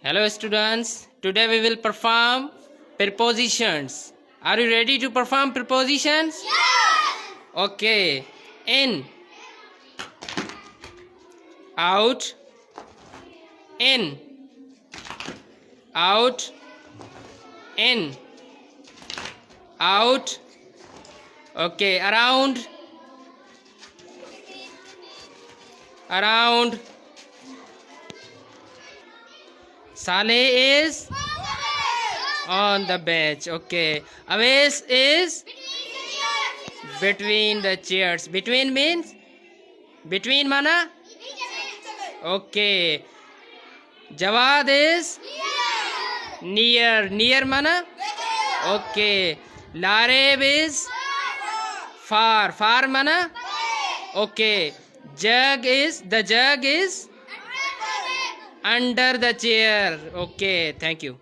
Hello students, today we will perform prepositions. Are you ready to perform prepositions? Yes! Okay. In, out, in, out, in, out. Okay, around, around. Saleh is on the bench. Okay. Awais is between the chairs. Between means? Between mana? Okay. Jawad is near. Near mana? Okay. Lareb is far. Far mana? Okay. The jug is under the chair. Okay. Thank you.